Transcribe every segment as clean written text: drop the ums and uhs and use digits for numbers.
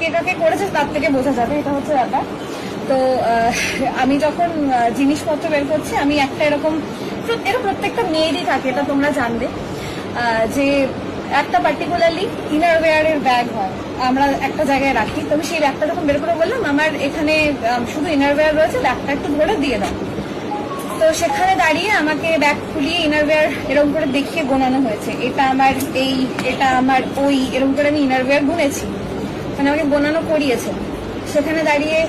এটাকে করেছে তার থেকে বোঝা যাবে, এটা হচ্ছে ব্যাপার। তো আমি যখন জিনিসপত্র বের করছি, আমি একটা এরকম, এটা প্রত্যেকটা মেয়েরই থাকে, এটা তোমরা জানবে, যে একটা পার্টিকুলারলি ইনারওয়্যারের ব্যাগ হয়, আমরা একটা জায়গায় রাখি। তো আমি সেই ব্যাগটা যখন বের করে বললাম আমার এখানে শুধু ইনারওয়্যার রয়েছে, ব্যাগটা একটু ধরে দিয়ে দাও। তো সেখানে দাঁড়িয়ে আমাকে ব্যাগ খুলিয়ে ইনারওয়্যার এরকম করে দেখিয়ে গোনানো হয়েছে, এটা আমার এই, এটা আমার ওই, এরকম করে আমি ইনারওয়্যার গুনেছি, মানে আমাকে গোনানো করিয়েছে। সেখানে দাঁড়িয়ে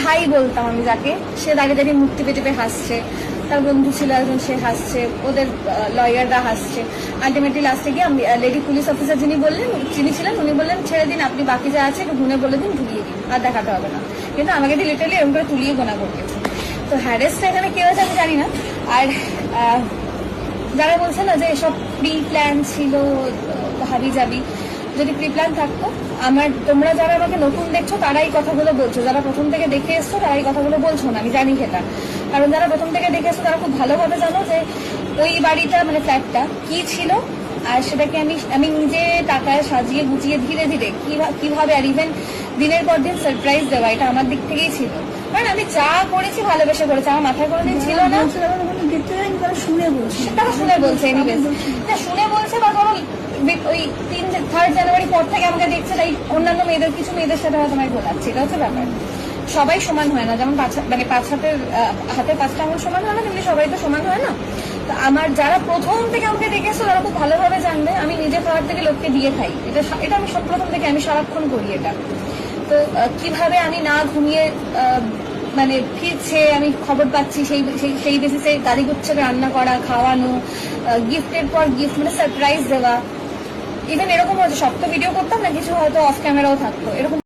ভাই বলতাম আমি যাকে, সে দাঁড়িয়ে দাঁড়িয়ে মুখ টিপে টিপে হাসছে, তার বন্ধু ছিল একজন, সে হাসছে, ওদের লয়াররা হাসছে। আলটিমেটলি লাস্টে গিয়ে লেডি পুলিশ অফিসার যিনি ছিলেন উনি বললেন ছেড়ে দিন, আপনি বাকি যা আছে একটু গুনে বলে দিন, ধুলিয়ে দিন, আর দেখাতে হবে না। কিন্তু আমাকে দিয়ে লিটারলি এরকম করে তুলিয়ে গোনা করতেছে। তো হ্যারেসটা এখানে কেউ আছে আমি জানি না। আর যারা বলছে না যে এসব প্রি প্ল্যান ছিল, হাবি যাবি, যদি প্রি প্ল্যান থাকতো, তোমরা যারা আমাকে নতুন দেখছো তারাই কথাগুলো বলছো, যারা প্রথম থেকে দেখে এসছো তারাই কথাগুলো বলছো না, আমি জানি সেটা। কারণ যারা প্রথম থেকে দেখে এসছো তারা খুব ভালোভাবে জানো যে ওই বাড়িটা মানে ফ্ল্যাটটা কি ছিল, আর সেটাকে আমি নিজে টাকায় সাজিয়ে গুছিয়ে ধীরে ধীরে কিভাবে, আর ইভেন দিনের পর দিন সারপ্রাইজ দেওয়া, এটা আমার দিক থেকেই ছিল। কারণ আমি যা করেছি ভালোবেসে করেছি, আমার মাথায় কোনোদিন ছিল না। শুনে বলছে এনিওয়েজ, না শুনে বলছে, বা ধরো ওই 3 জানুয়ারি পর থেকে আমাকে দেখছে, তাই অন্যান্য মেয়েদের, কিছু মেয়েদের সাথে হয়তো আমায় গোলাচ্ছে, এটা হচ্ছে ব্যাপার। সবাই সমান হয় না, যেমন মানে 5 হাতের 5টা আঙুল সমান হয় না, তেমনি সবাই তো সমান হয় না। তো আমার যারা প্রথম থেকে আমাকে দেখেছো তারা খুব ভালোভাবে জানবে আমি নিজে খাওয়ার থেকে লোককে দিয়ে খাই, এটা আমি সব প্রথম থেকে আমি সারাক্ষণ করি এটা। তো কিভাবে আমি না ঘুমিয়ে মানে ফিরছে, আমি খবর পাচ্ছি, সেই বেসিসে গাড়ি গুচ্ছে রান্না করা, খাওয়ানো, গিফটের পর গিফট, মানে সারপ্রাইজ দেওয়া। ইভেন এরকম হচ্ছে সব তো ভিডিও করতাম না, কিছু হয়তো অফ ক্যামেরাও থাকতো, এরকম